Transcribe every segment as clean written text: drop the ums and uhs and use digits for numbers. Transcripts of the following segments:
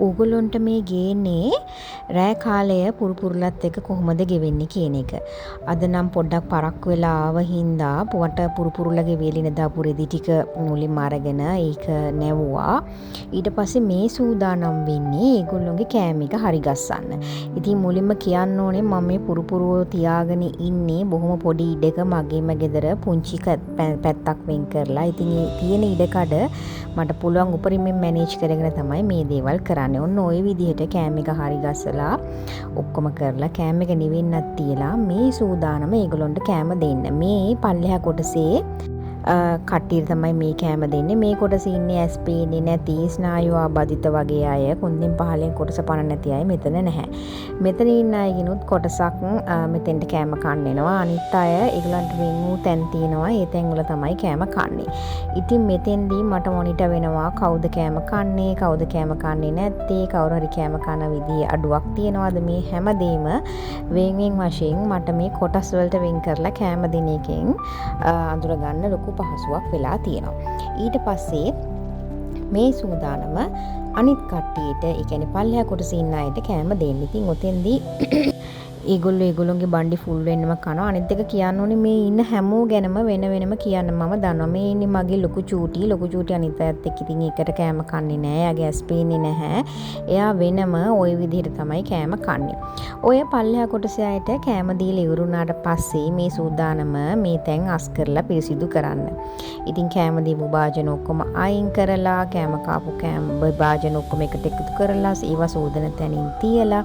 ඕගොල්ලොන්ට මේ ගේන්නේ රෑ කාලය පුරුපුරුලත් එක්ක කොහොමද ගෙවෙන්නේ කියන එක. අද නම් පොඩ්ඩක් පරක්කු වෙලා ආව හින්දා පුවට පුරුපුරුලගේ වේලින දාපු රෙදි ටික මුලින්ම අරගෙන ඒක නැවුවා. ඊට පස්සේ මේ සූදානම් වෙන්නේ ඒගොල්ලොන්ගේ කෑම එක හරි ගස්සන්න. ඉතින් මුලින්ම කියන්න ඕනේ මම මේ පුරුපුරුව තියාගෙන ඉන්නේ බොහොම පොඩි ඉඩක මගේම ගෙදර පුංචි පැත්තක් වෙන් කරලා. ඉතින් මේ තියෙන ඉඩකඩ මට පුළුවන් උපරිමයෙන් මැනේජ් කරගෙන තමයි මේ දේවල් කරන්නේ. ඔන්න ওই විදිහට කෑම එක හරි ගස්සලා ඔක්කොම කරලා කෑම එක නිවෙන්නත් තියලා මේ සූදානම ඒගොල්ලොන්ට කෑම දෙන්න. මේ පල්ලෙහා කොටසේ කට්ටිය තමයි මේ කෑම දෙන්නේ. මේ කොටසේ ඉන්නේ ඇස් පේන්නේ නැති ස්නායු ආබාධිත වගේ අය, කොන්දෙන් පහලෙන් කොටස පණ නැති අය මෙතන නැහැ. මෙතන ඉන්න අයගෙනුත් කොටසක් මෙතෙන්ට කෑම කන්න එනවා. අනිත් අය ඒගොල්ලන්ට වෙන් වූ තැන් තියෙනවා. ඒ තැන් වල තමයි කෑම කන්නේ. ඉතින් මෙතෙන්දී මට මොනිටර් වෙනවා කවුද කෑම කන්නේ, කවුද කෑම කන්නේ නැත්තේ, කවුරු හරි කෑම කන විදිහේ අඩුවක් තියනවාද, මේ හැමදේම වෙන් වෙන් වශයෙන් මට මේ කොටස් වලට වෙන් කරලා කෑම දෙන එකෙන් අඳුර ගන්න ලොකු පහසුවක් වෙලා තියෙනවා. ඊට පස්සේ මේ සූදානම අනිත් කට්ටියට, ඒ කියන්නේ පල්ලෙහා කොටසේ ඉන්න අයට කෑම දෙන්න. ඉතින් ඔතෙන්දී ඒගොල්ලෝගේ බණ්ඩි ෆුල් වෙන්නම කනවා. අනිත් එක කියන්න ඕනේ මේ ඉන්න හැමෝ ගැනම වෙන වෙනම කියන්න මම දන්නවා. මේ ඉන්නේ මගේ ලොකු චූටි අනිත් අයත් එක්ක ඉතින් එකට කෑම කන්නේ නැහැ. එයාගේ ඇස් පේන්නේ නැහැ. එයා වෙනම ওই විදිහට තමයි කෑම කන්නේ. ඔය පල්ලෙහා කොටසේ අයට කෑම දීලා ඉවරුනාට පස්සේ මේ සූදානම මේ තැන් අස් කරලා පිරිසිදු කරන්න. ඉතින් කෑම දීපු භාජන ඔක්කොම අයින් කරලා කෑම කාපු භාජන ඔක්කොම එකට එකතු කරලා ඒවා සෝදන තැනින් තියලා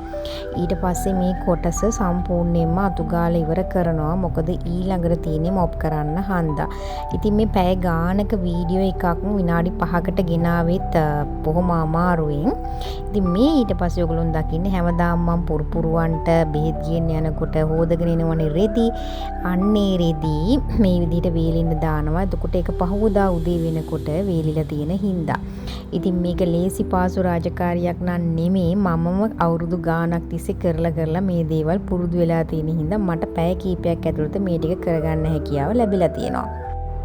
ඊට පස්සේ මේ කොටස සම්පූර්ණයෙන්ම අතුගාලා ඉවර කරනවා. මොකද ඊළඟට තියෙන්නේ මොප් කරන්න හන්දා. ඉතින් මේ පැය ගානක වීඩියෝ එකක් විනාඩි 5කට ගෙනාවෙත් බොහොම අමාරුවෙන්. ඉතින් මේ ඊට පස්සේ ඔයගොල්ලෝ දකින්නේ හැමදාම මම පුරුපුරුවන්ට බෙහෙත් ගේන්න යනකොට හොදගෙන එනවනේ රෙදි. අන්නේ රෙදි මේ විදිහට වේලින්න දානවා. එතකොට ඒක පහවදා උදේ වෙනකොට වේලිලා තියෙන හින්දා. ඉතින් මේක ලේසි පාසු රාජකාරියක් නන් නෙමේ. මමම අවුරුදු ගාණක් තිස්සේ කරලා මේ දේවල් පුරුදු වෙලා තියෙන හින්දා මට පැය කීපයක් ඇතුළත මේ ටික කරගන්න හැකියාව ලැබිලා තියෙනවා.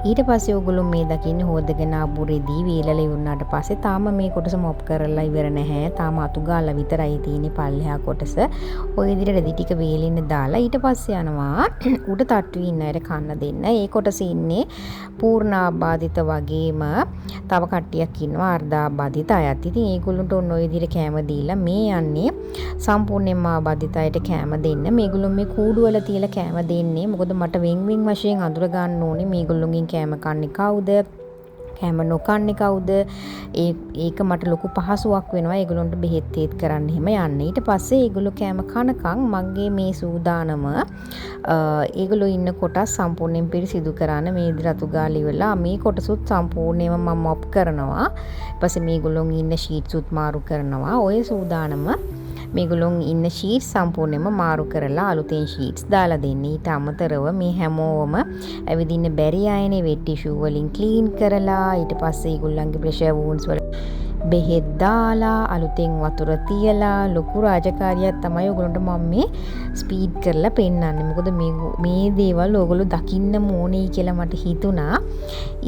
ඊට පස්සේ ඔයගොල්ලෝ මේ දකින්නේ හොදගෙන ආපු රෙදි වේලලා ඉවරනාට පස්සේ තාම මේ කොටස මොප් කරලා ඉවර නැහැ. තාම අතු ගාලා විතරයි තියෙන්නේ පල්ලෙහා කොටස. ඔය විදිහට රෙදි ටික වේලෙන්න දාලා ඊට පස්සේ යනවා උඩ තට්ටුවේ ඉන්න අයට කන්න දෙන්න. ඒ කොටසේ ඉන්නේ පූර්ණාබාධිත වගේම තව කට්ටියක් ඉන්නවා අර්ධාබාධිත අයත්. ඉතින් ඒගොල්ලන්ට ඔන්න ඔය විදිහට කෑම දීලා මේ යන්නේ සම්පූර්ණයෙන්ම ආබාධිත අයට කෑම දෙන්න. මේගොල්ලෝ මේ කූඩු වල තියලා කෑම දෙන්නේ. මොකද මට වෙන් වශයෙන් අඳුර ගන්න ඕනේ මේගොල්ලෝගෙන් කෑම කන්නේ කවුද, කෑම නොකන්නේ කවුද. ඒක මට ලොකු පහසුවක් වෙනවා ඒගොල්ලන්ට බෙහෙත් ඒත් කරන්න එහෙම යන්න. ඊට පස්සේ ඒගොල්ලෝ කෑම කනකම් මගේ මේ සූදානම ඒගොල්ලෝ ඉන්න කොටස් සම්පූර්ණයෙන් පිරිසිදු කරන්න මේ රතු ගාලි වෙලා මේ කොටසුත් සම්පූර්ණයෙන්ම මම මොප් කරනවා. ඊට පස්සේ මේගොල්ලෝ ඉන්න ෂීට්ස් උත් මාරු කරනවා. ඔය සූදානම මේගොල්ලෝ ඉන්න ෂීට්ස් සම්පූර්ණයෙන්ම මාරු කරලා අලුතෙන් ෂීට්ස් දාලා දෙන්න. ඊට අමතරව මේ හැමෝම ඇවිදින්න බැරි අයනේ වෙට් ටිෂු වලින් ක්ලීන් කරලා ඊට පස්සේ ඒගොල්ලන්ගේ ප්‍රෙෂර් වුන්ඩ්ස් වල බෙහෙත් දාලා අලුතෙන් වතුර තියලා ලොකු රාජකාරියක් තමයි ඔයගොල්ලන්ට මම මේ ස්පීඩ් කරලා පෙන්නන්නේ. මොකද මේ දේවල් ඔයගොල්ලෝ දකින්න ඕනේ කියලා මට හිතුණා.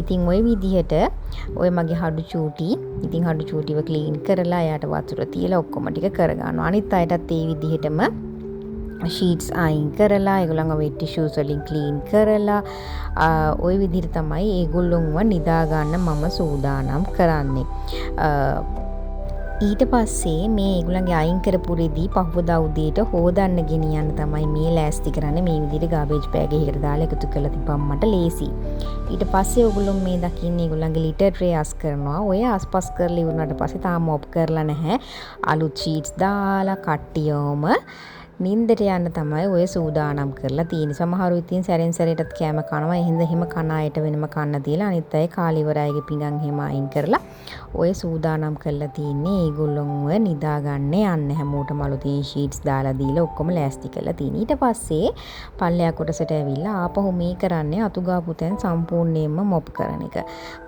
ඉතින් ওই විදිහට ඔය මගේ හඩු චූටි ඉතින් හඩු චූටිව ක්ලීන් කරලා එයාට වතුර තියලා ඔක්කොම ටික කරගන්නවා. අනිත් අයටත් ඒ විදිහටම ෂීට්ස් අයින් කරලා ඒගොල්ලන්ව වෙට් ටිෂුස් වලින් ක්ලීන් කරලා ওই විදිහට තමයි ඒගොල්ලොන්ව නිදා ගන්න මම සූදානම් කරන්නේ. ඊට පස්සේ මේ ඒගොල්ලන්ගේ අයින් කරපු රෙදි පහවදා උදේට හොදන්න ගෙනියන්න තමයි මේ ලෑස්ති කරන්නේ. මේ විදිහට ගාබේජ් බෑග් එකකට දාලා එකතු කරලා තිබ්බම මට ලේසි. ඊට පස්සේ ඔයගොල්ලෝ මේ දකින්නේ ඒගොල්ලන්ගේ ලිටර් ට්‍රේ අස් කරනවා. ඔය අස්පස් කරලා ඉවරනට පස්සේ තාම මොප් කරලා නැහැ. අලුත් ෂීට්ස් දාලා කට්ටියම නින්දට යන්න තමයි ඔය සූදානම් කරලා තියෙන්නේ. සමහරු ඉතින් සැරෙන් සැරේටත් කෑම කනවා. එහෙනම් එහෙම කන අයට වෙනම කන්න දීලා අනිත් අය කාලිවරයගේ පිඟන් එහෙම අයින් කරලා ඔය සූදානම් කරලා තියෙන්නේ ඒගොල්ලොන්ව නිදා ගන්න යන්න. හැමෝටම අලුතින් ෂීට්ස් දාලා දීලා ඔක්කොම ලෑස්ති කරලා තියෙනවා. ඊට පස්සේ පල්ලෙහා කොටසට ඇවිල්ලා ආපහු මේ කරන්නේ අතුගාපු තැන් සම්පූර්ණයෙන්ම මොප් කරන එක.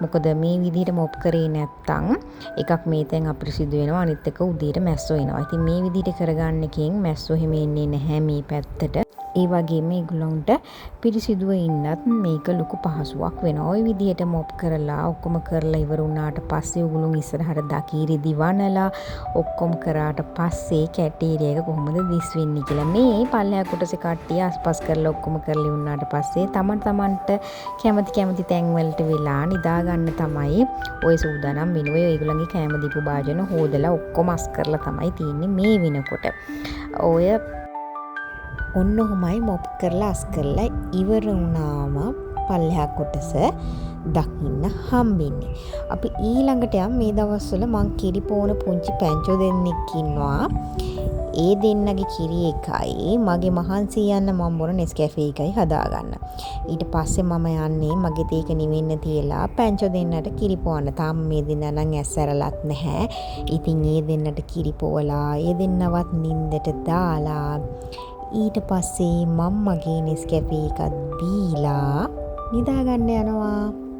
මොකද මේ විදිහට මොප් කරේ නැත්තම් එකක් මේ තැන් අපිරිසිදු වෙනවා, අනිත් එක උදේට මැස්සෝ එනවා. ඉතින් මේ විදිහට කරගන්න එකෙන් මැස්සෝ එහෙම එන්නේ නැහැ මේ පැත්තට. ඒ වගේම ඒගොල්ලන්ට පිරිසිදුව ඉන්නත් මේක ලොකු පහසුවක් වෙනවා. ওই විදිහට මොප් කරලා ඔක්කොම කරලා ඉවර වුණාට පස්සේ උගුලුන් ඉස්සරහට දකීරි දිවනලා ඔක්කොම කරාට පස්සේ කැටීරිය එක කොහොමද දිස් වෙන්නේ කියලා මේ පල්ලෙහා කොටසේ කට්ටිය අස්පස් කරලා ඔක්කොම කරලා වුණාට පස්සේ තමන්ට කැමති තැන් වලට වෙලා නිදා ගන්න තමයි ඔය සූදානම් වෙන්නේ. ඒගොල්ලන්ගේ කැම දීපු භාජන හොදලා ඔක්කොම අස් කරලා තමයි තියෙන්නේ මේ වෙනකොට. ඔය ඔන්න ඔහොමයි මොප් කරලා අස් කරලා ඉවර වුණාම පල්ලෙහා කොටස දකින්න හම්බෙන්නේ. අපි ඊළඟට මේ දවස්වල මං කිරි පොවන පුංචි පැංචෝ දෙන්නෙක් ඉන්නවා. ඒ දෙන්නගේ කිරි එකයි මගේ මහන්සි යන්න මම බොන නෙස්කැෆේ එකයි හදාගන්න. ඊට පස්සේ මම යන්නේ මගේ තේක නිවෙන්න තියලා පැංචෝ දෙන්නට කිරි පොවන්න. තාම මේ දෙන්න නම් ඇස්සරලත් නැහැ. ඉතින් ඒ දෙන්නට කිරි පොවලා ඒ දෙන්නවත් නින්දට දාලා ඊට පස්සේ මම මගේ නෙස්කැෆේ එකක් දීලා නිදාගන්න යනවා.